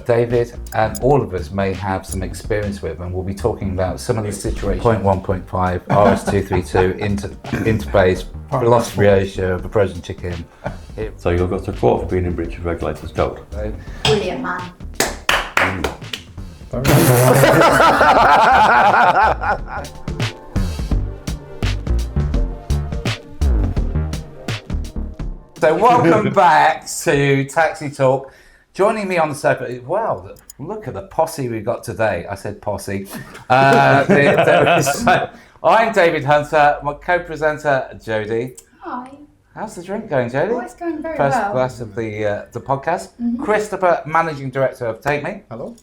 that David and all of us may have some experience with, and we'll be talking about some of the situations. Point 1.5, RS232, interface, philosophy ratio of a frozen chicken. So you'll go to court for being in breach of regulators code. Brilliant, man. So welcome back to Taxi Talk. Joining me on the sofa, wow, look at the posse we've got today. I said posse. I'm David Hunter, my co-presenter, Jody. Hi. How's the drink going, Jody? Oh, it's going very First well. glass of the podcast. Mm-hmm. Christopher, Managing Director of Take Me. Hello.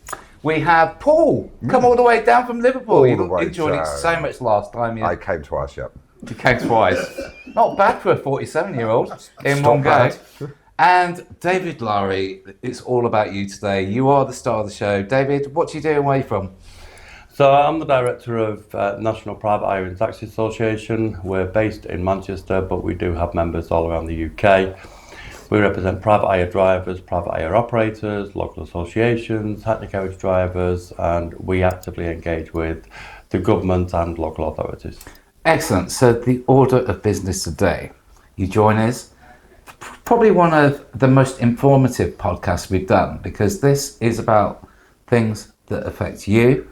We have Paul, come all the way down from Liverpool. All the You way enjoyed it down. so much last time. I came twice, yep. You came twice. Not bad for a 47-year-old in Not one go. bad. And David Lawrie, it's all about you today. You are the star of the show. David, what do you do and where are you from? So I'm the director of National Private Hire and Taxi Association. We're based in Manchester, but we do have members all around the UK. We represent private hire drivers, private hire operators, local associations, hackney carriage drivers, and we actively engage with the government and local authorities. Excellent. So the order of business today, you join us. Probably one of the most informative podcasts we've done, because this is about things that affect you,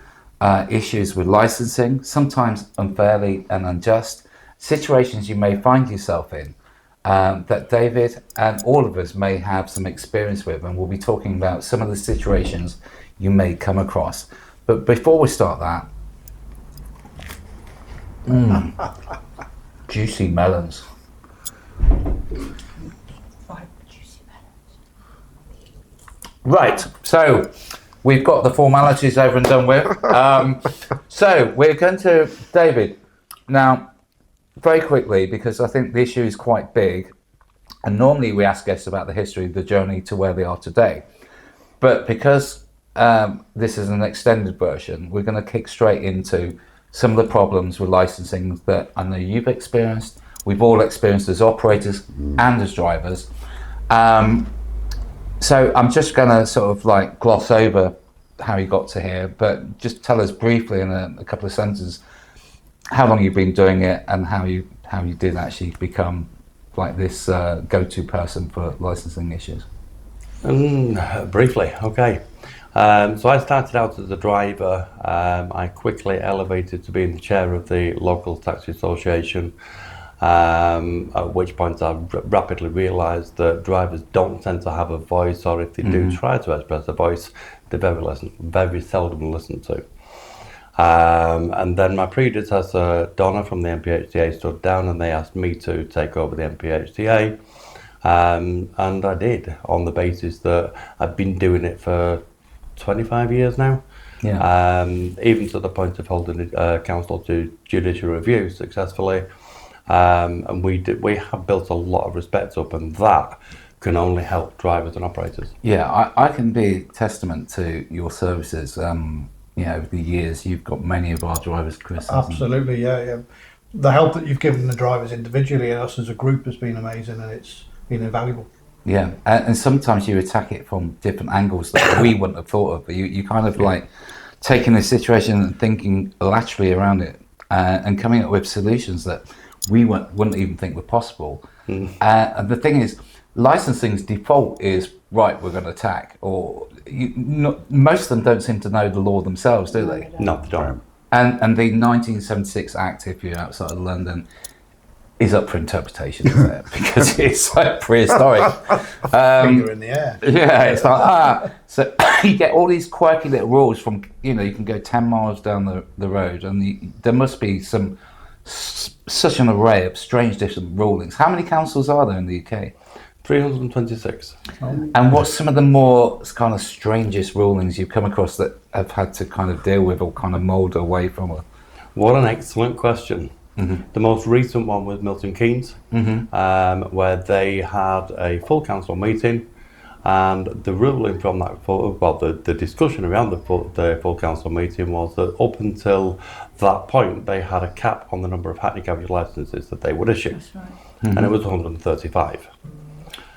issues with licensing, sometimes unfairly and unjust, situations you may find yourself in that David and all of us may have some experience with, and we'll be talking about some of the situations you may come across. But before we start that, juicy melons. Right, so we've got the formalities over and done with. So we're going to, David, now very quickly, because I think the issue is quite big, and normally we ask guests about the history, the journey to where they are today. But because this is an extended version, we're going to kick straight into some of the problems with licensing that I know you've experienced, we've all experienced as operators and as drivers. So I'm just going to sort of like gloss over how you got to here, but just tell us briefly in a couple of sentences how long you've been doing it and how you did actually become like this go-to person for licensing issues. Briefly, okay. So I started out as a driver. I quickly elevated to being the chair of the local taxi association, at which point I rapidly realised that drivers don't tend to have a voice, or if they do try to express a voice, they're very seldom listened to. And then my predecessor, Donna from the NPHTA, stood down and they asked me to take over the NPHTA. And I did, on the basis that I've been doing it for 25 years now. Yeah. Even to the point of holding counsel to judicial review successfully. And we have built a lot of respect up, and that can only help drivers and operators. Yeah, I can be testament to your services. Over the years, you've got many of our drivers, Chris. Absolutely, yeah. The help that you've given the drivers individually and us as a group has been amazing, and it's been invaluable. Yeah, and sometimes you attack it from different angles that we wouldn't have thought of. But you kind of like taking a situation and thinking laterally around it and coming up with solutions that we wouldn't even think were possible. And the thing is, licensing's default is, right, we're going to attack. Or most of them don't seem to know the law themselves, do they? No, they don't. And the 1976 Act, if you're outside of London, is up for interpretation, isn't it? Because it's like prehistoric. Finger in the air. Yeah, it's like, so you get all these quirky little rules from, you can go 10 miles down the road, and there must be such an array of strange different rulings. How many councils are there in the UK? 326. And what's some of the more kind of strangest rulings you've come across that have had to kind of deal with or kind of mould away from it? What an excellent question. The most recent one was Milton Keynes, where they had a full council meeting, and the ruling from that, the discussion around the full council meeting was that up until that point, they had a cap on the number of hackney carriage licences that they would issue. That's right. And it was 135.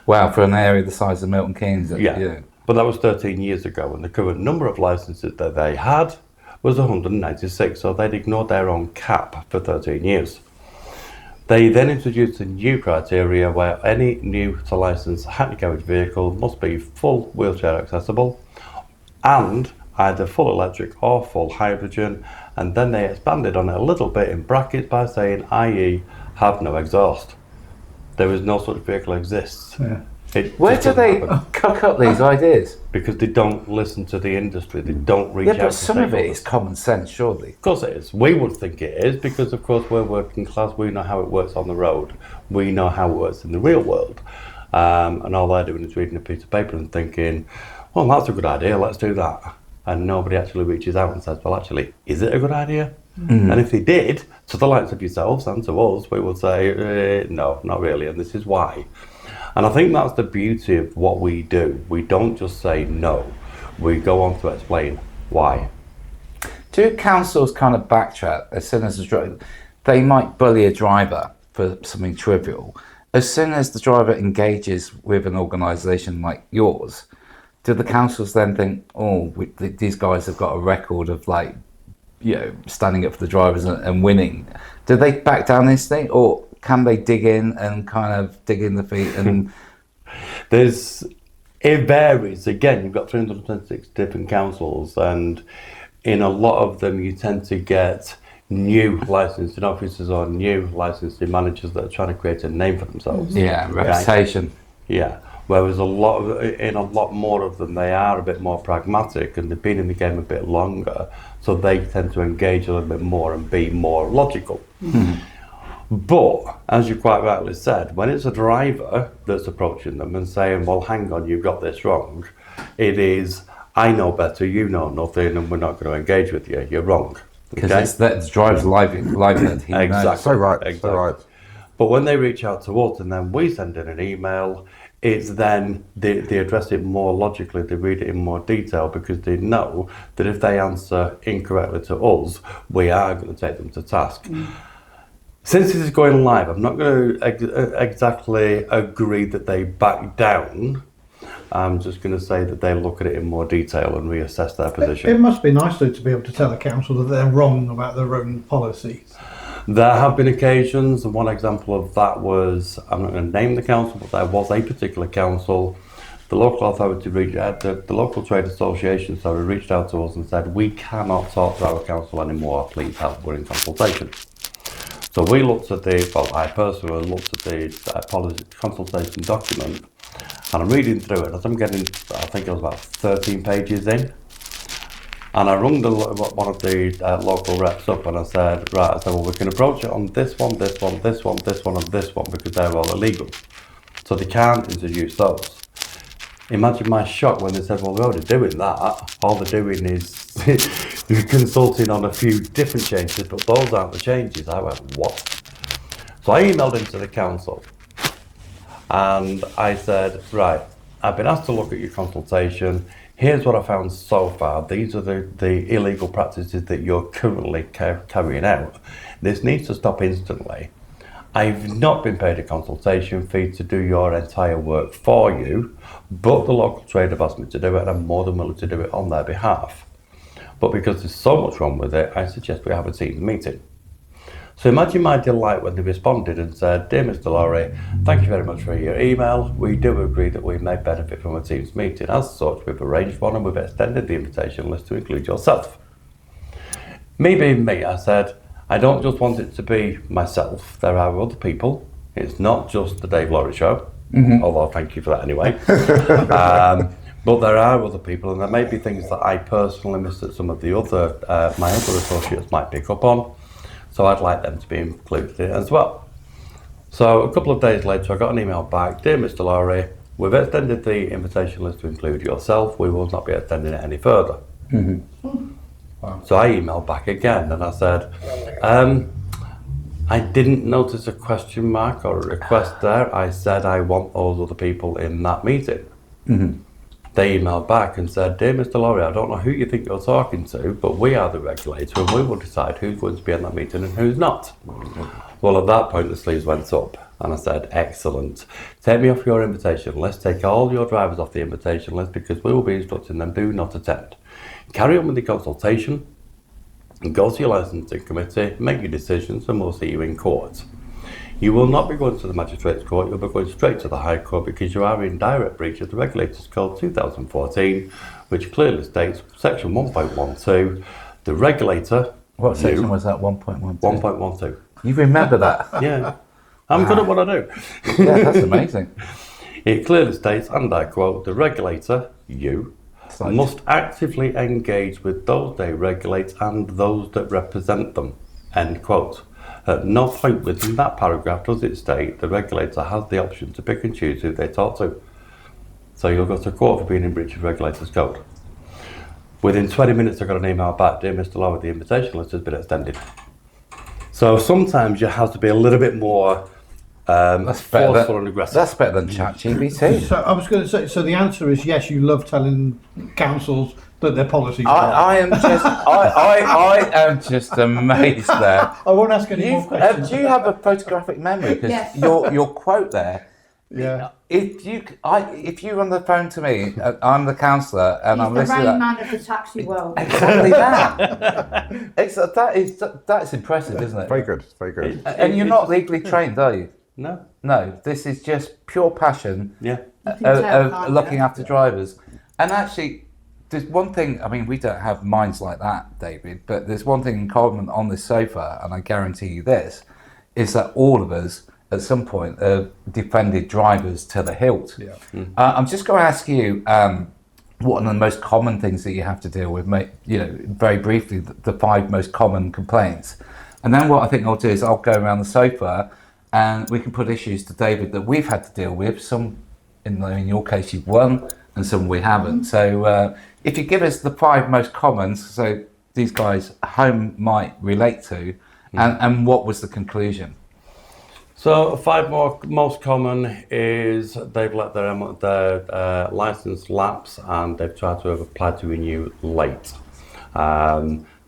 Wow, for an area the size of Milton Keynes. Yeah. But that was 13 years ago, and the current number of licenses that they had was 196, so they'd ignored their own cap for 13 years. They then introduced a new criteria where any new to license hackney carriage vehicle must be full wheelchair accessible and either full electric or full hydrogen, and then they expanded on it a little bit in brackets by saying, i.e. have no exhaust. There is no such vehicle exists. Yeah. Where do they cook up these ideas? Because they don't listen to the industry, they don't reach out Yeah, but to some of it stakeholders. is common sense, surely. Of course it is. We would think it is because, of course, we're working class. We know how it works on the road. We know how it works in the real world. And all they're doing is reading a piece of paper and thinking, well, that's a good idea, let's do that. And nobody actually reaches out and says, well, actually, is it a good idea? And if they did, to the likes of yourselves and to us, we would say, no, not really, and this is why. And I think that's the beauty of what we do. We don't just say no. We go on to explain why. Do councils kind of backtrack as soon as the driver, they might bully a driver for something trivial. As soon as the driver engages with an organisation like yours, do the councils then think, oh, these guys have got a record of like, you know, standing up for the drivers and winning? Do they back down instantly, or can they dig in and kind of dig in the feet and... It varies. Again, you've got 326 different councils, and in a lot of them you tend to get new licensing officers or new licensing managers that are trying to create a name for themselves. Yeah, reputation. Yeah. Whereas in a lot more of them, they are a bit more pragmatic and they've been in the game a bit longer, so they tend to engage a little bit more and be more logical. But, as you quite rightly said, when it's a driver that's approaching them and saying, well, hang on, you've got this wrong, it is, I know better, you know nothing, and we're not going to engage with you, you're wrong. Because it's the driver's livelihood. Exactly. So right, Exactly. so right. But when they reach out to us and then we send in an email, it's then they address it more logically, they read it in more detail, because they know that if they answer incorrectly to us, we are going to take them to task. Since this is going live, I'm not going to exactly agree that they back down. I'm just going to say that they look at it in more detail and reassess their position. It must be nice though to be able to tell the council that they're wrong about their own policies. There have been occasions, and one example of that was, I'm not going to name the council, but there was a particular council, the local authority, the local trade association, reached out to us and said, we cannot talk to our council anymore, please help, we're in consultation. So we looked at I personally looked at the policy consultation document, and I'm reading through it as I'm getting, I think it was about 13 pages in. And I rung one of the local reps up and I said, well, we can approach it on this one, this one, this one, this one, and this one, because they're all illegal. So they can't introduce those. Imagine my shock when they said, well, we're already doing that. All they're doing is consulting on a few different changes, but those aren't the changes. I went, what? So I emailed into the council and I said, right, I've been asked to look at your consultation. Here's what I found so far. These are the illegal practices that you're currently carrying out. This needs to stop instantly. I've not been paid a consultation fee to do your entire work for you, but the local trade have asked me to do it and I'm more than willing to do it on their behalf. But because there's so much wrong with it, I suggest we have a Teams meeting. So imagine my delight when they responded and said, dear Mr. Lawrie, thank you very much for your email. We do agree that we may benefit from a Teams meeting. As such, we've arranged one and we've extended the invitation list to include yourself. Me being me, I said, I don't just want it to be myself. There are other people. It's not just the Dave Lawrie show, although thank you for that anyway. But there are other people, and there may be things that I personally missed that some of the other, my other associates might pick up on. So I'd like them to be included in it as well. So a couple of days later, I got an email back, dear Mr. Lawrie, we've extended the invitation list to include yourself. We will not be extending it any further. Wow. So I emailed back again and I said, I didn't notice a question mark or a request there. I said I want those other people in that meeting. They emailed back and said, dear Mr. Lawrie, I don't know who you think you're talking to, but we are the regulator and we will decide who's going to be in that meeting and who's not. Well, at that point, the sleeves went up And I said, excellent. Take me off your invitation list. Take all your drivers off the invitation list because we will be instructing them do not attend. Carry on with the consultation. Go to your licensing committee, make your decisions, and we'll see you in court. You will not be going to the Magistrates Court, you'll be going straight to the High Court because you are in direct breach of the Regulators Code 2014, which clearly states, section 1.12, the regulator... What section was that, 1.12? 1.12. You remember that? Yeah. I'm good at what I do. Yeah, that's amazing. It clearly states, and I quote, the regulator, you, must actively engage with those they regulate and those that represent them, end quote. At no point within that paragraph does it state the regulator has the option to pick and choose who they talk to. So you'll go to court for being in breach of Regulators Code. Within 20 minutes I got an email back, dear Mr. Lawrie, the invitation list has been extended. So sometimes you have to be a little bit more forceful and aggressive. That's better than ChatGPT. So I was going to say, so the answer is yes, you love telling councils that their policies are wrong. I am just amazed there. I won't ask any more questions. Do you have a photographic memory? Because Yes. your quote there. Yeah. If you're on the phone to me, I'm the counsellor, and He's I'm the listening Rain to that. Man of the taxi world. Exactly that. That's impressive, isn't it? Very good, very good. And you're not legally trained, are you? No. No. This is just pure passion. Yeah. You can tell, Of can't looking you? after drivers. And actually, there's one thing, I mean, we don't have minds like that, David, but there's one thing in common on this sofa, and I guarantee you this, is that all of us at some point have defended drivers to the hilt. Yeah. I'm just going to ask you, what are the most common things that you have to deal with? Very briefly, the 5 most common complaints. And then what I think I'll do is I'll go around the sofa and we can put issues to David that we've had to deal with. Some, in your case, you've won, and some we haven't. So if you give us the 5 most commons, so these guys at home might relate to, and what was the conclusion? So 5 most common is they've let their license lapse and they've tried to have applied to renew late.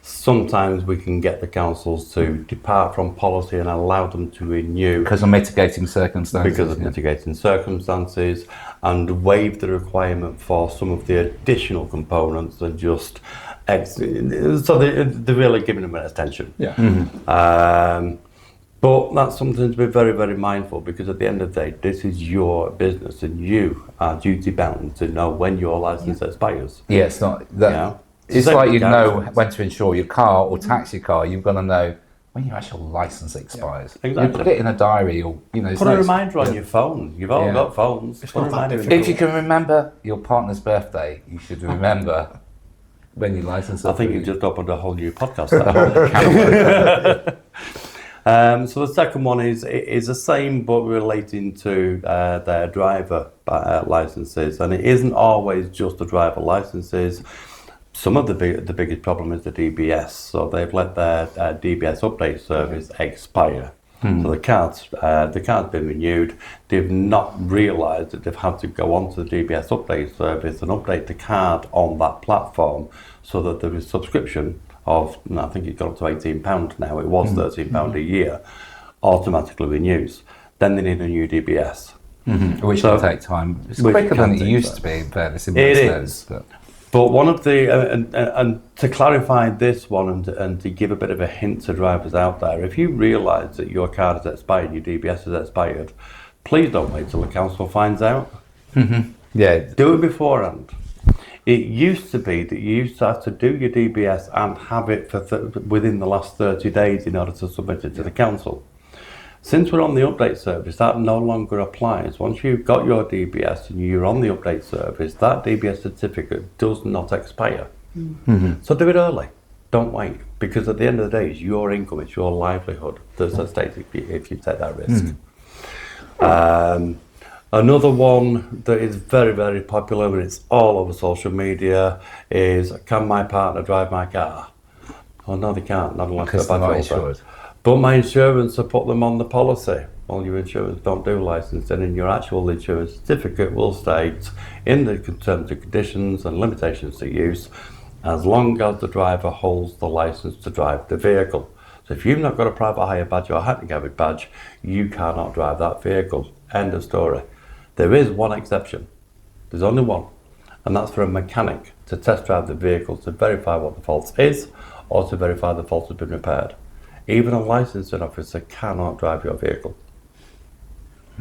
Sometimes we can get the councils to depart from policy and allow them to renew Because of mitigating circumstances. because of mitigating circumstances, and waive the requirement for some of the additional components and just so they're really giving them an extension. Yeah. But that's something to be very, very mindful, because at the end of the day, this is your business and you are duty bound to know when your license expires. Yeah, it's not that. Yeah. It's Same like with you know garage. when to insure your car or taxi car. You've got to know when your actual license expires. exactly. You put it in a diary, or it's Put a no- reminder on your phone. You've all Yeah. got phones. It's Put a not that reminder in difficult. If you can remember your partner's birthday, you should remember when your license. I think you've just opened a whole new podcast. So the second one is the same, but relating to their driver licenses, and it isn't always just the driver licenses. Some of the biggest problem is the DBS. So they've let their DBS update service expire. So the card's been renewed. They've not realised that they've had to go onto the DBS update service and update the card on that platform, so that there is subscription of, I think it's gone up to £18 now, it was £13 a year, automatically renews. Then they need a new DBS. which So- can take time. It's which quicker than can it take used time. to be in fairness. In It most is. sense, but- But one of the, and to clarify this one and to give a bit of a hint to drivers out there, if you realise that your card has expired, your DBS has expired, please don't wait till the council finds out. Yeah, Do it beforehand. It used to be that you used to have to do your DBS and have it for within the last 30 days in order to submit it to the council. Since we're on the update service, that no longer applies. Once you've got your DBS and you're on the update service, that DBS certificate does not expire. So do it early. Don't wait, because at the end of the day, it's your income, it's your livelihood that's at stake if you take that risk. Another one that is very, very popular, and it's all over social media, is, can my partner drive my car? Oh no, they can't, not unless because they're they're not badge holder. insured. But my insurance will put them on the policy. Well, your insurance don't do licensing, and your actual insurance certificate will state in the terms and conditions and limitations to use, as long as the driver holds the license to drive the vehicle. So if you've not got a private hire badge or a handicap badge, you cannot drive that vehicle. End of story. There is one exception. There's only one. And that's for a mechanic to test drive the vehicle to verify what the fault is or to verify the fault has been repaired. Even a licensing officer cannot drive your vehicle.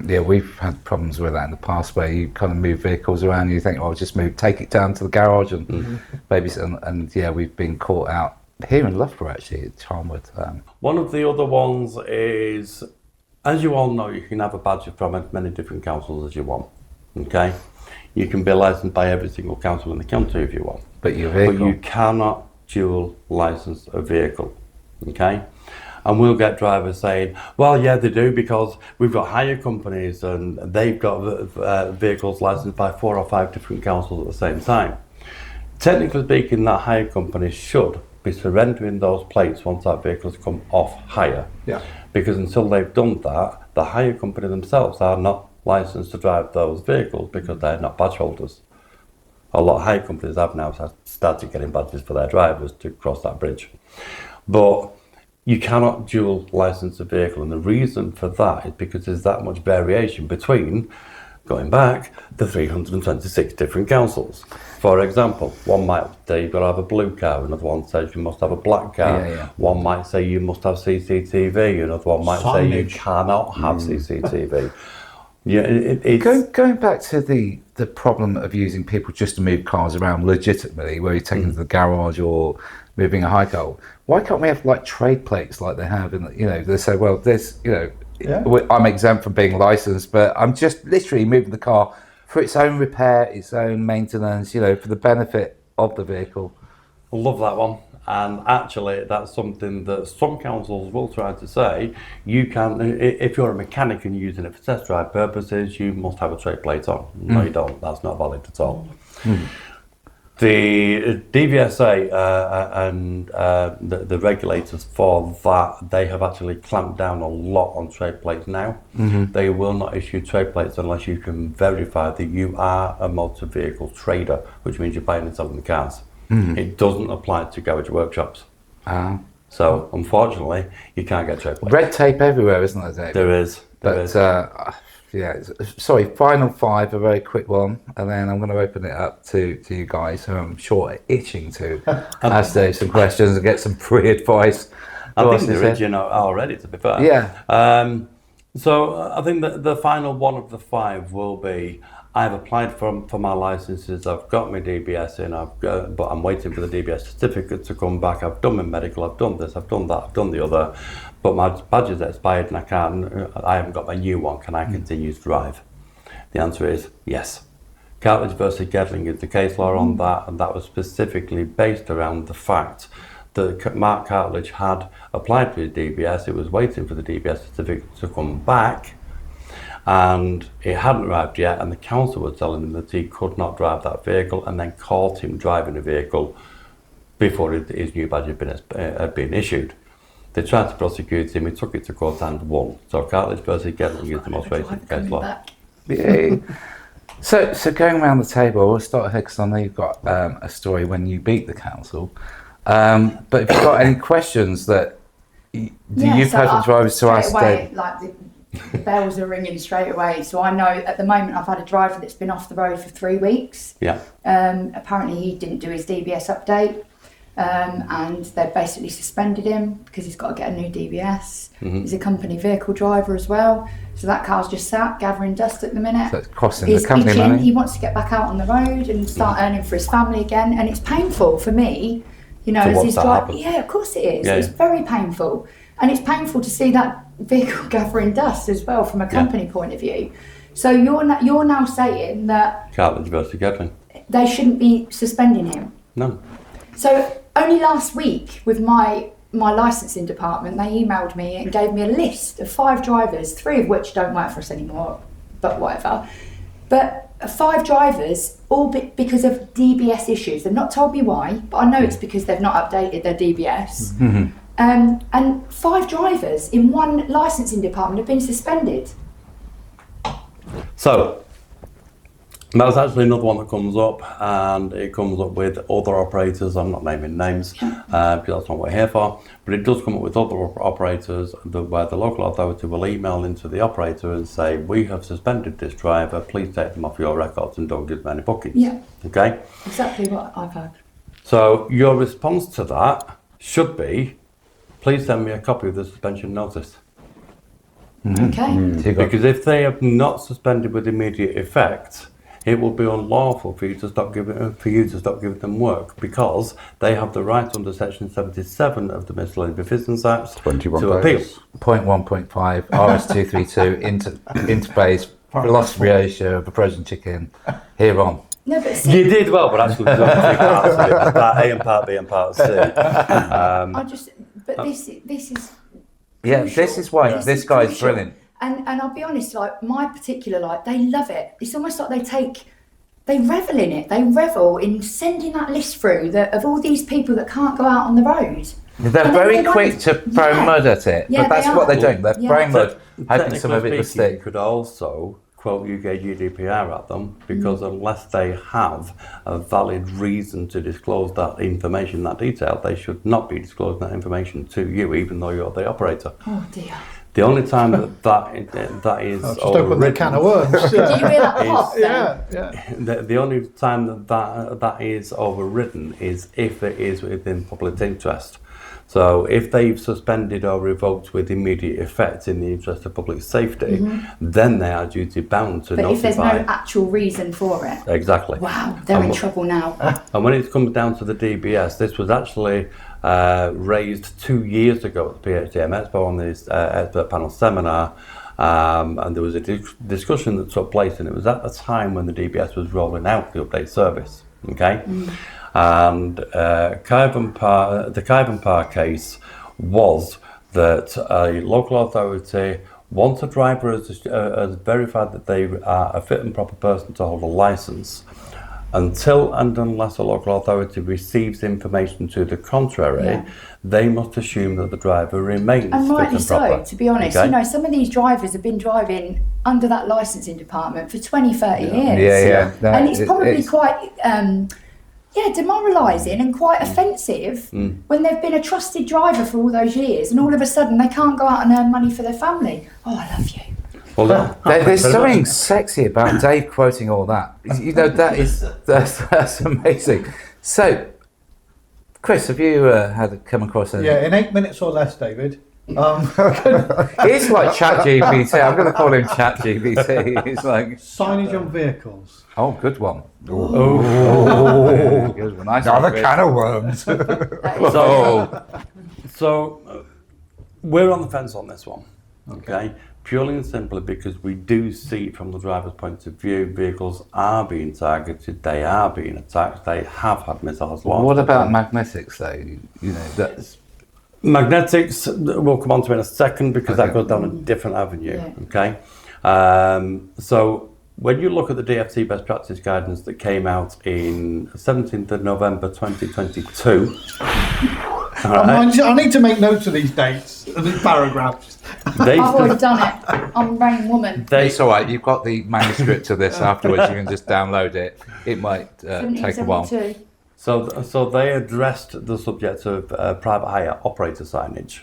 Yeah, we've had problems with that in the past where you kind of move vehicles around and you think, oh, just take it down to the garage and babysit. And yeah, we've been caught out here in Loughborough actually, at Charnwood. One of the other ones is, as you all know, you can have a badge from as many different councils as you want. Okay? You can be licensed by every single council in the county if you want. But your vehicle. But you cannot dual license a vehicle. Okay? And we'll get drivers saying, well, yeah, they do because we've got hire companies and they've got vehicles licensed by 4 or 5 different councils at the same time. Technically speaking, that hire company should be surrendering those plates once that vehicle's come off hire. Yeah. Because until they've done that, the hire company themselves are not licensed to drive those vehicles because they're not badge holders. A lot of hire companies have now started getting badges for their drivers to cross that bridge. But you cannot dual license a vehicle, and the reason for that is because there's that much variation between, going back, the 326 different councils. For example, one might say you've got to have a blue car, another one says you must have a black car, one might say you must have CCTV, another one might say you cannot have CCTV. Yeah, it's going back to the problem of using people just to move cars around legitimately, where you're taking to the garage or moving a high car. Why can't we have like trade plates like they have in, they say, well, this, I'm exempt from being licensed, but I'm just literally moving the car for its own repair, its own maintenance, for the benefit of the vehicle. I love that one. And actually, that's something that some councils will try to say. You can, if you're a mechanic and you're using it for test drive purposes, you must have a trade plate on. No, you don't. That's not valid at all. The DVSA and the regulators for that, they have actually clamped down a lot on trade plates now. They will not issue trade plates unless you can verify that you are a motor vehicle trader, which means you're buying and selling the cars. It doesn't apply to garage workshops. So, unfortunately, you can't get trade plates. Red tape everywhere, isn't there, David? There is. Sorry, final 5, a very quick one, and then I'm going to open it up to you guys, who I'm sure are itching to ask Dave some questions and get some free advice. I think they're itching already, to be fair. Yeah. So I think that the final one of the 5 will be, I've applied for my licenses, I've got my DBS in, but I'm waiting for the DBS certificate to come back, I've done my medical, I've done this, I've done that, I've done the other, but my badge is expired and I haven't got my new one, can I continue to drive? The answer is yes. Cartledge versus Gedling is the case law on that, and that was specifically based around the fact that Mark Cartledge had applied for his DBS, it was waiting for the DBS certificate to come back, and it hadn't arrived yet, and the council were telling him that he could not drive that vehicle, and then caught him driving a vehicle before his new badge had been issued. They tried to prosecute him, he took it to court and won. So Cartledge versus Gedling is the most recent case law. Yeah. So going around the table, we'll start here because I know you've got a story when you beat the council. But if you've got any questions that you've had from drivers to ask, Dave. The bells are ringing straight away. So I know at the moment I've had a driver that's been off the road for 3 weeks. Yeah. Apparently he didn't do his DBS update, and they've basically suspended him because he's got to get a new DBS. He's a company vehicle driver as well. So that car's just sat gathering dust at the minute. So it's costing He's the company itching. money. He wants to get back out on the road and start earning for his family again, and it's painful for me. As he's driving. Yeah, of course it is. Yeah. It's very painful. And it's painful to see that vehicle gathering dust as well from a company point of view. So you're now saying that Cartledge versus Gedling. they shouldn't be suspending him. No. So only last week with my licensing department, they emailed me and gave me a list of 5 drivers, 3 of which don't work for us anymore, but whatever. But 5 drivers, all because of DBS issues. They've not told me why, but I know it's because they've not updated their DBS. And 5 drivers in one licensing department have been suspended. So, That's actually another one that comes up, and it comes up with other operators. I'm not naming names because that's not what we're here for, but it does come up with other operators where the local authority will email into the operator and say, we have suspended this driver, please take them off your records and don't give them any bookings. Yeah. Okay? Exactly what I've heard. So your response to that should be, please send me a copy of the suspension notice. Okay. Because if they have not suspended with immediate effect, it will be unlawful for you to stop giving them work, because they have the right under Section 77 of the Miscellaneous Business Act 21 to appeal. days. 0.1.5 RS232 interface velocity ratio of a frozen chicken hereon. No, but see, You did well, but actually there's only three parts of it. There's part A and part B and part C. this is Yeah, crucial. this is why This this is guy's crucial. brilliant. And I'll be honest, like my particular they love it. It's almost like they revel in it. They revel in sending that list through of all these people that can't go out on the road. They're And then very they quick want- to throw Yeah. mud at it, Yeah, but that's they what are. they're doing. They're Yeah. throwing mud, hoping some of it will You stick. could also quote UK GDPR at them, because unless they have a valid reason to disclose that information, that detail, they should not be disclosing that information to you, even though you're the operator. Oh dear. The only time that is I've just opened the can of worms. Do you hear that pop then? Yeah. the only time that is overridden is if it is within public interest. So if they've suspended or revoked with immediate effect in the interest of public safety, then they are duty bound to But notify. if there's no actual reason for it, Exactly. wow, they're in trouble now. And when it comes down to the DBS, this was actually raised 2 years ago at the PHTA Expo on this expert panel seminar, and there was a discussion that took place, and it was at the time when the DBS was rolling out the update service. Okay, and the Kyvan Park case was that a local authority, once a driver has verified that they are a fit and proper person to hold a licence, until and unless a local authority receives information to the contrary, they must assume that the driver remains And fit rightly and proper. so, to be honest. Okay? You know, some of these drivers have been driving under that licensing department for 20, 30 years. Yeah. No, And it's probably it's- quite, demoralising and quite offensive when they've been a trusted driver for all those years, and all of a sudden they can't go out and earn money for their family. Oh, I love you. Well, There's something sexy about Dave quoting all that. You know, that's amazing. So, Chris, have you come across anything? Yeah, in 8 minutes or less, David. It's like ChatGPT. I'm going to call him ChatGPT. It's like, Signage on vehicles. oh, good one. Oh, Good one. Nice another one, can of worms. That is- Oh, So we're on the fence on this one, okay? Purely and simply because we do see from the driver's point of view, vehicles are being targeted, they are being attacked, they have had missiles launched. what about magnetics, though? You know, that's Magnetics, we'll come on to in a second, because that Okay. goes down a different avenue, Yeah. okay? So when you look at the DFT best practice guidance that came out in 17th of November 2022, I need to make notes of these dates and these paragraphs. they, I've already done it. I'm a rain woman. it's all right. You've got the manuscript of this afterwards. You can just download it. It might take a while. 1772. So they addressed the subject of private hire operator signage,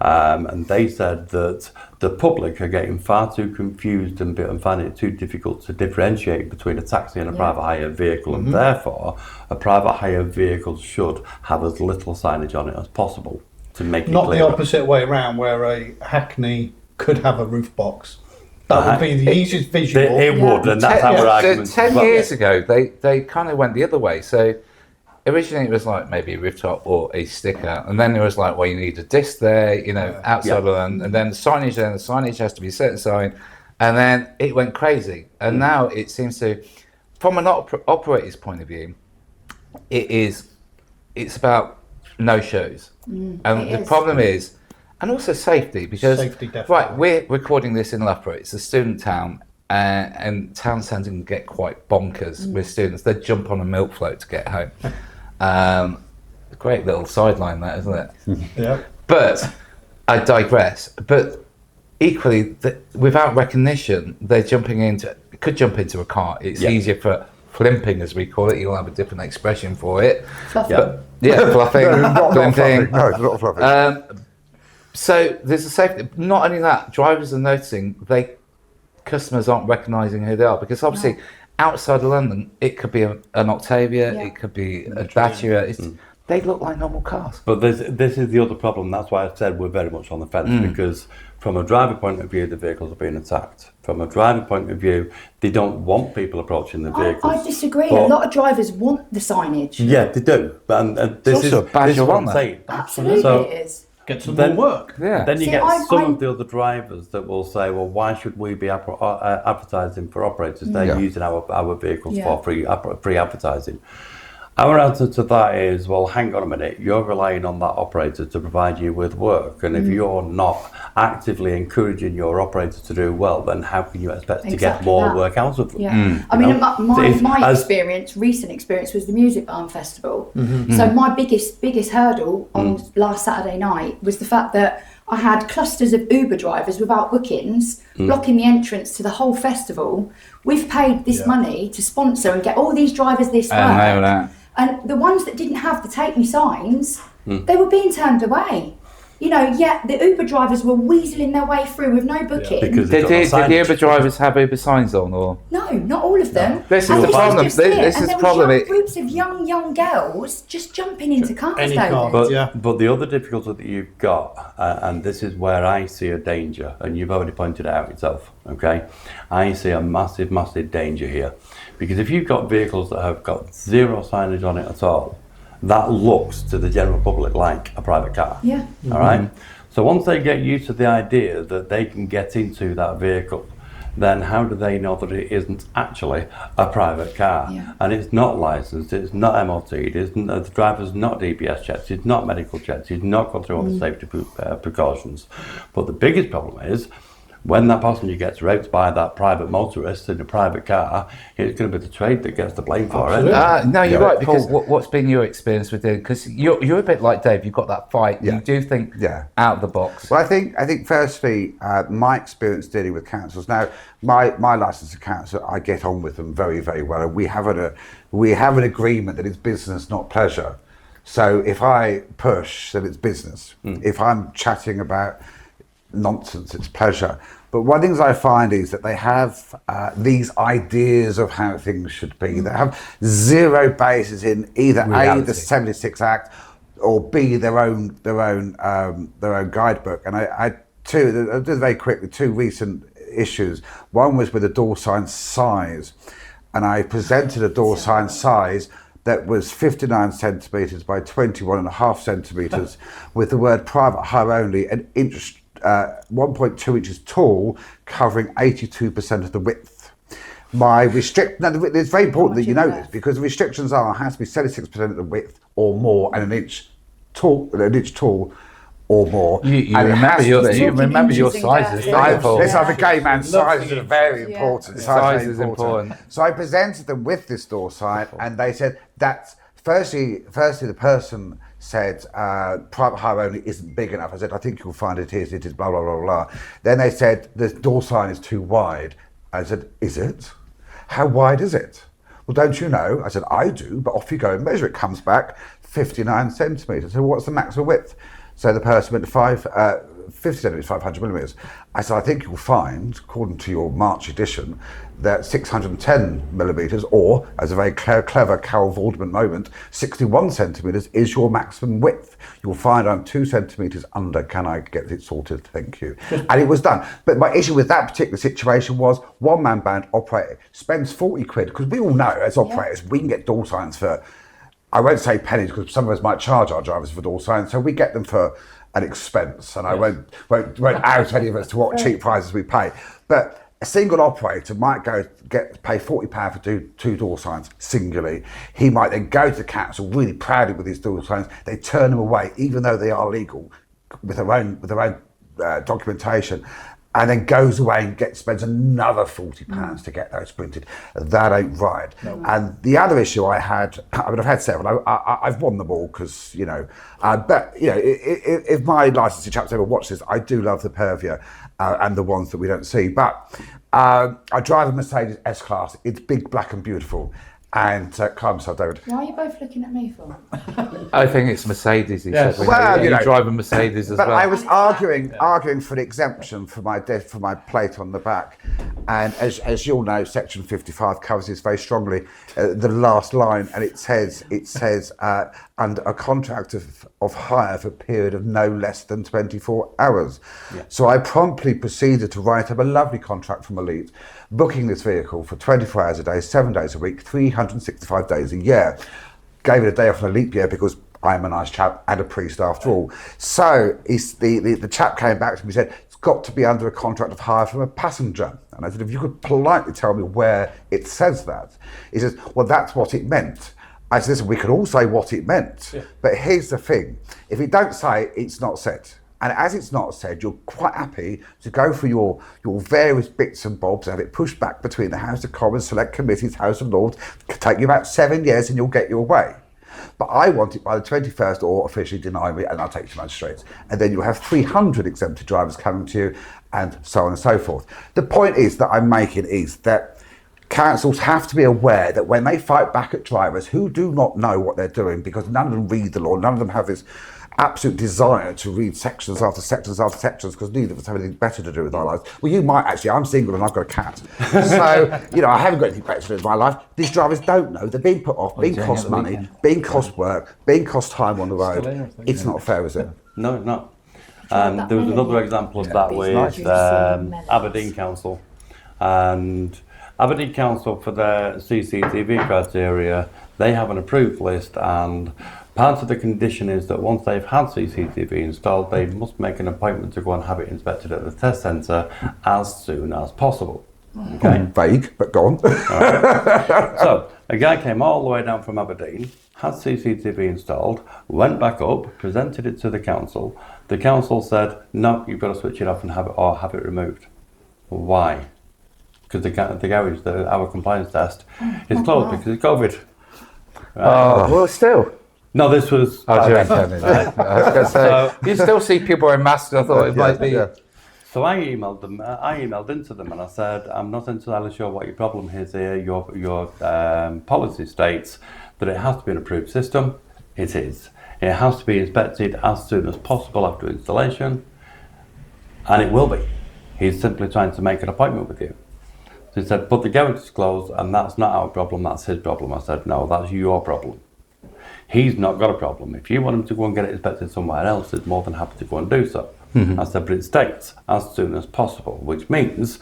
and they said that the public are getting far too confused and finding it too difficult to differentiate between a taxi and a private hire vehicle, and therefore a private hire vehicle should have as little signage on it as possible to make it Not the clearer. opposite way around, where a Hackney could have a roof box. That would be the easiest visual. It would, and that's our argument. 10 years ago, they kind of went the other way. So originally it was like maybe a rooftop or a sticker, and then it was like, well, you need a disc there, you know, outside of and then the signage. Then the signage has to be a certain sign, and then it went crazy. And now it seems to, from an operator's point of view, it's about no shows, and it the is. problem is. And also safety, because Safety, definitely. right, we're recording this in Loughborough. It's a student town, and town centre can get quite bonkers with students. They jump on a milk float to get home. Great little sideline, that, isn't it? Yeah. But I digress. But equally, without recognition, they're could jump into a car. It's easier for flimping, as we call it. You'll have a different expression for it. Fluffy. Fluffing, not flimping. fluffy. No, it's not fluffy. So there's a safety. Not only that, drivers are noticing customers aren't recognising who they are, because obviously outside of London, it could be an Octavia, it could be a Dacia. They look like normal cars. But this is the other problem. That's why I said we're very much on the fence, because from a driver point of view, the vehicles are being attacked. From a driver point of view, they don't want people approaching the vehicles. I disagree. A lot of drivers want the signage. Yeah, they do. And this is also a badge of what I'm honour. saying. Absolutely, So- it is. Get some more work. Yeah. Then you See, get I- some of the other drivers that will say, well, why should we be advertising for operators? They're using our vehicles for free advertising. Our answer to that is, well, hang on a minute, you're relying on that operator to provide you with work, and if you're not actively encouraging your operator to do well, then how can you expect to get Exactly more that. work out of them? Yeah, I mean, my As- recent experience was the Music Barn Festival. So my biggest hurdle on last Saturday night was the fact that I had clusters of Uber drivers without bookings blocking the entrance to the whole festival. We've paid this money to sponsor and get all these drivers this work. And the ones that didn't have the take me signs, they were being turned away. You know, yet the Uber drivers were weaseling their way through with no booking. Because Did they've got the signage. Uber drivers have Uber signs on, or? No, not all of them. This is And the problem. just it. This And is there the problem. was groups of young girls just jumping into cars. Any David. car. But the other difficulty that you've got, and this is where I see a danger, and you've already pointed it out yourself, okay? I see a massive, massive danger here. Because if you've got vehicles that have got zero signage on it at all, that looks to the general public like a private car. Yeah. All right? So once they get used to the idea that they can get into that vehicle, then how do they know that it isn't actually a private car? Yeah. And it's not licensed, it's not MOT, the driver's not DBS checked, it's not medical checked, he's not gone through all the safety precautions. But the biggest problem is, when that passenger gets raped by that private motorist in a private car, it's going to be the trade that gets the blame for it. No, you're right. because- Paul, what's been your experience with it? Because you're a bit like Dave. You've got that fight. You do think out of the box. Well, I think firstly, my experience dealing with councils. Now, my licensed council, I get on with them very, very well. And we have an agreement that it's business, not pleasure. So if I push, then it's business. If I'm chatting about nonsense, it's pleasure. But one of the things I find is that they have these ideas of how things should be. They have zero basis in either A, the 76 Act, or B, their own guidebook. And I'll do very quickly, two recent issues. One was with the door sign size, and I presented a door sign size that was 59 centimetres by 21.5 centimetres with the word private hire only, an inch 1.2 inches tall, covering 82% of the width. My restrict. Now, it's very important that you know this, because the restrictions are: it has to be 76% of the width or more, and an inch tall or more. You And it has remember to your be- remember your Interesting sizes, girth. don't you, I, Paul? listen, I'm a gay man. Sizes are very Yeah. important. Yeah. Size Size is is important. important. So I presented them with this door sign, and they said that's firstly the person said private hire only isn't big enough. I said, I think you'll find it is blah blah blah blah. Then they said the door sign is too wide. I said, is it? How wide is it? Well, don't you know? I said, I do, but off you go and measure. It comes back 59 centimetres. So what's the maximum width? So the person went 50 centimetres, 500 millimetres. I said, I think you'll find, according to your March edition, that 610 millimetres, or, as a very clever Carol Vorderman moment, 61 centimetres is your maximum width. You'll find I'm 2 centimetres under. Can I get it sorted? Thank you. And it was done. But my issue with that particular situation was one-man band operator spends 40 quid, because we all know, as operators, we can get door signs for, I won't say pennies, because some of us might charge our drivers for door signs, so we get them for an expense, and I won't out any of us to what cheap prices we pay. But a single operator might pay £40 for two door signs singularly. He might then go to the council really proudly with his door signs. They turn them away, even though they are legal, with their own documentation. and then goes away and spends another £40 to get those printed. That ain't right. No. And the other issue I had, I mean, I've had several. I've won them all because, you know, but, you know, if my licensing chaps ever watch this, I do love the Pervia and the ones that we don't see. But I drive a Mercedes S-Class. It's big, black and beautiful. And calm yourself, David. Why are you both looking at me for? I think it's Mercedes. He said. Well, you know, drive a Mercedes as but well. I was arguing for an exemption for my plate on the back, and as you all know, Section 55 covers this very strongly. The last line, and it says under a contract of hire for a period of no less than 24 hours. Yeah. So I promptly proceeded to write up a lovely contract from Elite, booking this vehicle for 24 hours a day, 7 days a week, 365 days a year. Gave it a day off in a leap year because I'm a nice chap and a priest after all. So the chap came back to me and said, it's got to be under a contract of hire from a passenger. And I said, if you could politely tell me where it says that. He says, well, that's what it meant. I said, listen, we could all say what it meant. Yeah. But here's the thing. If it don't say it, it's not said. And as it's not said, you're quite happy to go for your various bits and bobs and have it pushed back between the House of Commons, Select Committees, House of Lords. It could take you about 7 years and you'll get your way. But I want it by the 21st or officially deny me and I'll take you to magistrates. And then you'll have 300 exempted drivers coming to you and so on and so forth. The point is that I'm making is that councils have to be aware that when they fight back at drivers who do not know what they're doing, because none of them read the law, none of them have this absolute desire to read sections after sections after sections, because neither of us have anything better to do with our lives. Well, you might actually. I'm single and I've got a cat. So, you know, I haven't got anything better to do with my life. These drivers don't know. They're being put off, being cost money, being cost work, being cost time on the road. It's not fair, is it? No, it's not. There was another example of that with Aberdeen Council. And Aberdeen Council, for their CCTV criteria, they have an approved list, and part of the condition is that once they've had CCTV installed, they must make an appointment to go and have it inspected at the test centre as soon as possible. Okay. Vague, but go on. Right. So a guy came all the way down from Aberdeen, had CCTV installed, went back up, presented it to the council. The council said, no, you've got to switch it off and have it removed. Why? Because the garage, our compliance test, is closed because of COVID. Right? Well, still. No, this was. I was going to say, you still see people wearing masks. I thought it might be. Yeah. So I emailed them. I emailed into them and I said, I'm not entirely sure what your problem is here. Your policy states that it has to be an approved system. It is. It has to be inspected as soon as possible after installation, and it will be. He's simply trying to make an appointment with you. So he said, but the garage is closed and that's not our problem, that's his problem. I said, no, that's your problem. He's not got a problem. If you want him to go and get it inspected somewhere else, he's more than happy to go and do so. Mm-hmm. I said, but it states as soon as possible, which means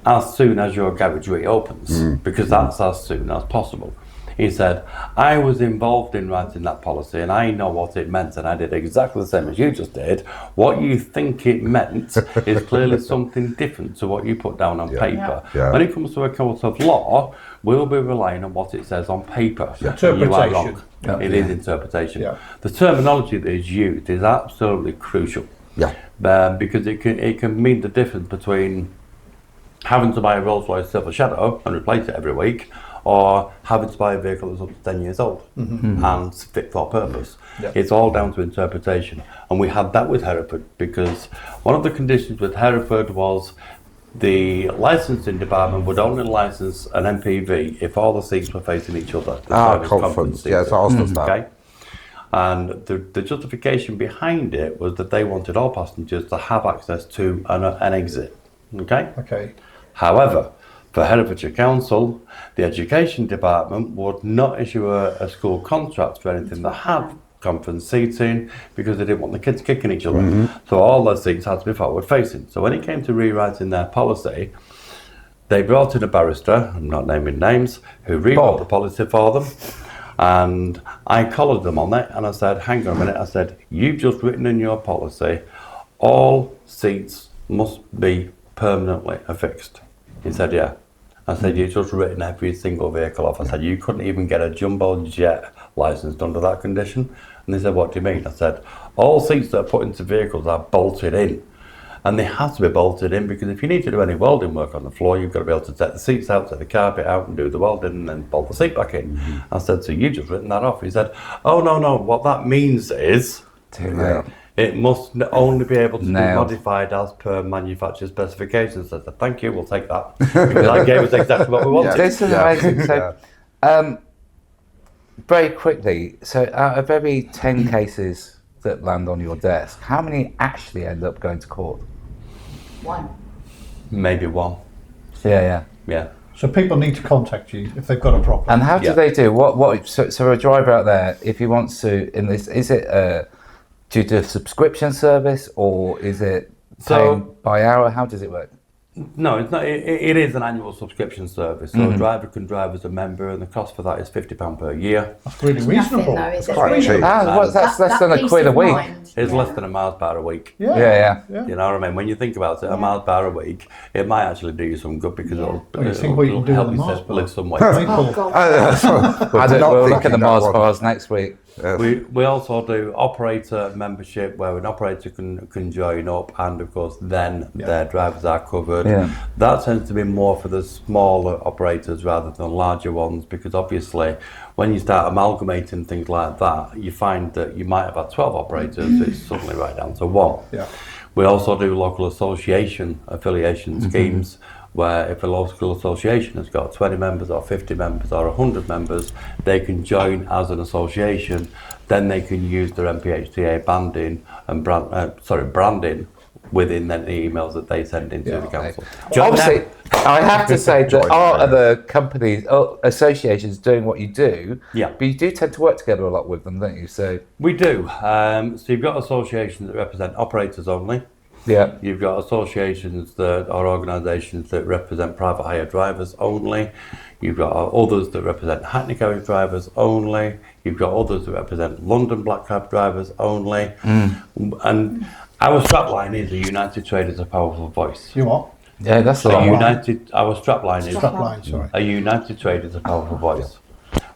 as soon as your garage reopens, because that's as soon as possible. He said, I was involved in writing that policy and I know what it meant and I did exactly the same as you just did. What you think it meant is clearly something different to what you put down on paper. Yeah. When it comes to a court of law, we'll be relying on what it says on paper. Yeah. Interpretation. You are wrong. Yeah. It is interpretation. Yeah. The terminology that is used is absolutely crucial. Yeah. Because it can mean the difference between having to buy a Rolls-Royce Silver Shadow and replace it every week, or having to buy a vehicle that's up to 10 years old and fit for purpose. Yep. It's all down to interpretation. And we had that with Hereford because one of the conditions with Hereford was the licensing department would only license an MPV if all the seats were facing each other. Conference. Yes, I understand that. Okay? And the justification behind it was that they wanted all passengers to have access to an exit. Okay? However, for Herefordshire Council, the Education Department would not issue a school contract for anything that had conference seating because they didn't want the kids kicking each other. So all those seats had to be forward facing. So when it came to rewriting their policy, they brought in a barrister, I'm not naming names, who rewrote the policy for them. And I collared them on it and I said, hang on a minute, I said, you've just written in your policy, all seats must be permanently affixed. He said, yeah. I said, you've just written every single vehicle off. I said, you couldn't even get a jumbo jet licensed under that condition. And they said, what do you mean? I said, all seats that are put into vehicles are bolted in. and they have to be bolted in, because if you need to do any welding work on the floor, you've got to be able to take the seats out, take the carpet out and do the welding and then bolt the seat back in. I said, so you just written that off? He said, oh no, what that means is it must only be able to be modified as per manufacturer specifications. I said, thank you, we'll take that. Because that gave us exactly what we wanted. This is amazing. So, very quickly, so out of every 10 cases that land on your desk, how many actually end up going to court? 1. Maybe 1. Yeah. So people need to contact you if they've got a problem. And how do they do? So a driver out there, if he wants to, in this, is it do you do a subscription service, or is it paying by hour? How does it work? No, it's not. It is an annual subscription service. So a driver can drive as a member, and the cost for that is £50 per year. That's really reasonable. Nothing, though, is it? Quite cheap. That's less than a quid a week. It's less than a miles per hour a week. Yeah. You know what I mean? When you think about it, a miles per hour a week, it might actually do you some good, because it'll think what you can do help with the you Mars bar? live some way. Oh, God. We'll look at the Mars bars next week. We also do operator membership, where an operator can join up, and of course then their drivers are covered. That tends to be more for the smaller operators rather than larger ones, because obviously when you start amalgamating things like that, you find that you might have had 12 operators, it's suddenly right down to 1. We also do local association affiliation schemes, where if a local association has got 20 members or 50 members or 100 members, they can join as an association. Then they can use their NPHTA banding and branding within the emails that they send into the council. Obviously, I have to say there are other companies, associations doing what you do, but you do tend to work together a lot with them, don't you? So we do. So you've got associations that represent operators only. You've got associations that are organisations that represent private hire drivers only. You've got others that represent hackney carriage drivers only. You've got others that represent London black cab drivers only. And our strapline is a United Traders a powerful voice. You what? Yeah, that's our strapline is Strapline, a United Traders a powerful voice.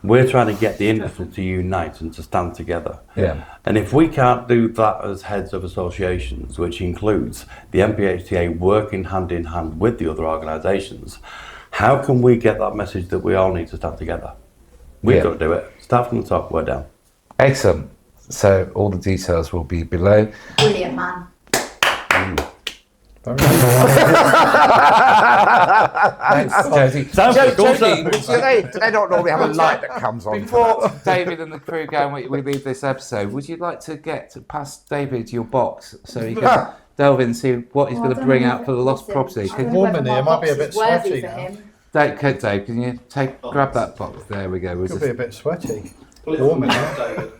We're trying to get the industry to unite and to stand together. And if we can't do that as heads of associations, which includes the NPHTA working hand in hand with the other organisations, how can we get that message that we all need to stand together? We've got to do it. Start from the top, we're down. Excellent. So all the details will be below. Brilliant, man. Thanks, Jody. Do they not normally have a light that comes on? Before David and the crew go and we leave this episode, would you like to get past David your box so you can delve in and see what he's going to bring out for the lost property? Warm in here, might be a bit sweaty now. Dave, can you grab that box? There we go. Could be a bit sweaty. Warm in here.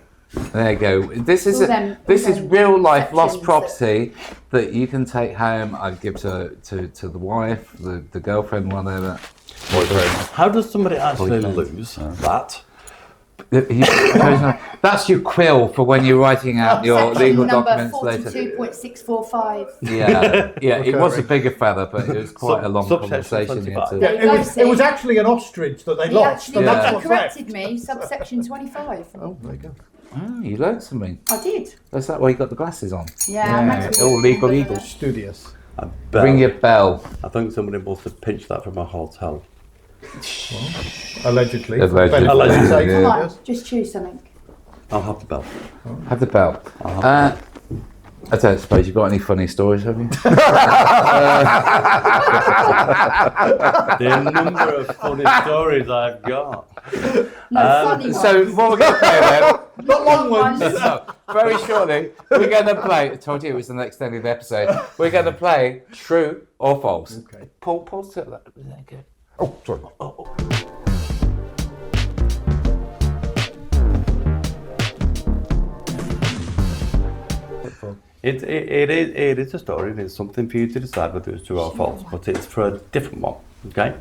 There you go. This is real life lost property that you can take home. I'd give to the wife, the girlfriend, whatever. How does somebody actually lose that? That's your quill for when you're writing out your legal documents later. 42.645. Yeah. It was a bigger feather, but it was quite a long conversation. It was actually an ostrich that they lost. He actually corrected me, subsection 25. Oh, there you go. Oh, you learned something. I did. Is that why you got the glasses on? Yeah. All legal. Studious. Ring your bell. I think somebody must have pinched that from a hotel. Allegedly. Come on, just choose something. I'll have the bell. Have the bell. I don't suppose you've got any funny stories, have you? The number of funny stories I've got. Funny ones. So what we're going to play then? Not long ones. No, very shortly, we're going to play. I told you it was an extended episode. We're going to play True or False. Okay. Pause to that. Okay. Oh, sorry. It is a story, and it's something for you to decide whether it's true or false, but it's for a different one, okay?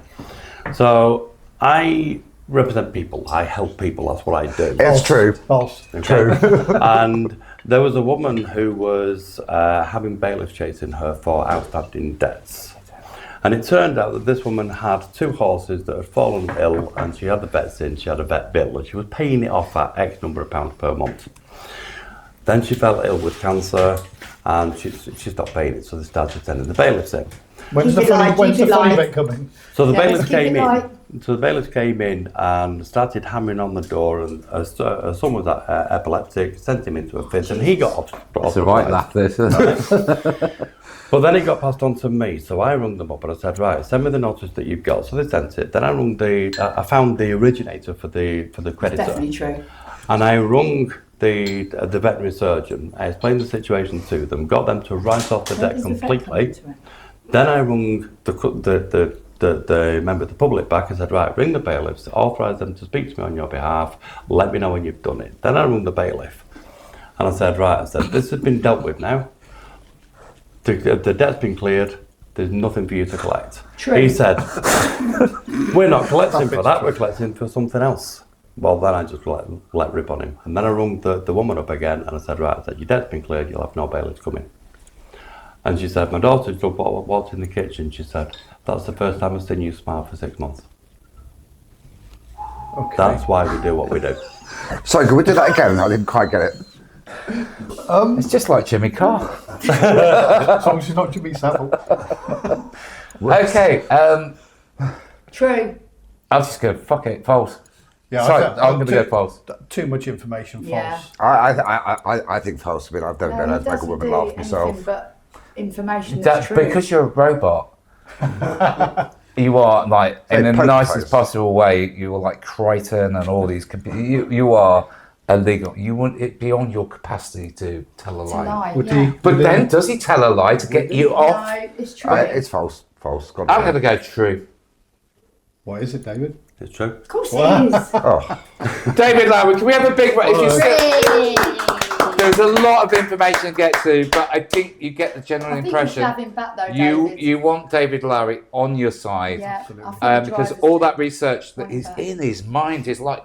So, I represent people, I help people, that's what I do. It's true. False. Okay? True. And there was a woman who was having bailiffs chasing her for outstanding debts. And it turned out that this woman had 2 horses that had fallen ill, and she had the vets in, she had a vet bill, and she was paying it off at X number of pounds per month. Then she fell ill with cancer, and she stopped paying it, so they started sending the bailiffs in. When's the Keep it funny, light, when's keep the it funny light. bit coming? So the Yeah, bailiffs let's keep came it in. light. So the bailiffs came in and started hammering on the door, and son was epileptic, sent him into a fit, and he got It's a right laugh, this, isn't it? But then it got passed on to me, so I rung them up and I said, right, send me the notice that you've got. So they sent it. Then I found the originator for the creditor, Definitely true. and I rung the veterinary surgeon. I explained the situation to them, got them to write off the Where debt does the vet come completely. into it? Then I rung the member of the public back and said, right, ring the bailiffs, authorise them to speak to me on your behalf, let me know when you've done it. Then I rung the bailiff and I said, right, this has been dealt with now. The debt's been cleared, there's nothing for you to collect. True. He said, we're not collecting for that, we're collecting for something else. Well, then I just let rip on him. And then I rung the woman up again and I said, right, your debt's been cleared, you'll have no bailiffs coming. And she said, my daughter just walked in the kitchen. She said, that's the first time I've seen you smile for 6 months. Okay. That's why we do what we do. Sorry, can we do that again? I didn't quite get it. It's just like Jimmy Carr. As long as it's not Jimmy Savile. Okay, True. I'll just go, fuck it, false. Yeah, Sorry, I I'm going to go false. Too much information, false. Yeah. I think false. I mean, I've never been able to make a woman laugh myself. But information that's That's true. because you're a robot. You are like, in the poker nicest face. possible way, you are like Crichton and all these, you are illegal. You want it beyond your capacity to tell a to lie. lie. Would yeah. he? But then, does he tell a lie to get you off? No, it's true. It's false. False. God I'm damn. going to go true. What is it, David? It's true. Of course What? it is. Oh, David Lawrie, can we have a big round? If you still, there's a lot of information to get to, but I think you get the general I think you impression. should have him back though, You David. you want David Lawrie on your side. Yeah, I think Because drivers all do. that research that is Wonder. in his mind is like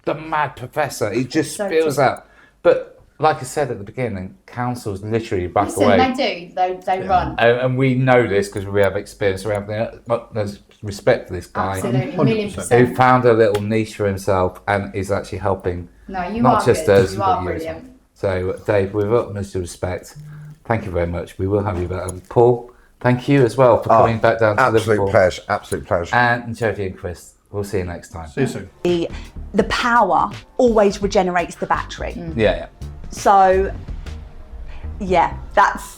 the mad professor. He just So spills true. out. But like I said at the beginning, councils literally back Listen, away. they do. They run. And we know this because we have experience around there. But there's respect for this guy Absolutely, 100%. who 1,000,000%. found a little niche for himself and is actually helping No, you not are just good. us, You but are you as well. brilliant. So, Dave, with utmost respect, thank you very much. We will have you back. And Paul, thank you as well for coming back down to absolute Liverpool. pleasure. Absolute pleasure. And Jody and Chris, we'll see you next time. See you soon. The power always regenerates the battery. Yeah. So, yeah, that's.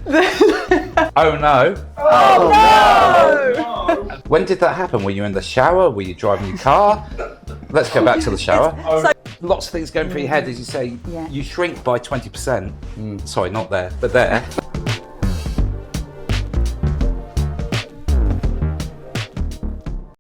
Oh no. No! When did that happen? Were you in the shower? Were you driving your car? Let's go back to the shower. Lots of things going through your head as you say, Yeah. you shrink by 20%. Sorry, not there, but there.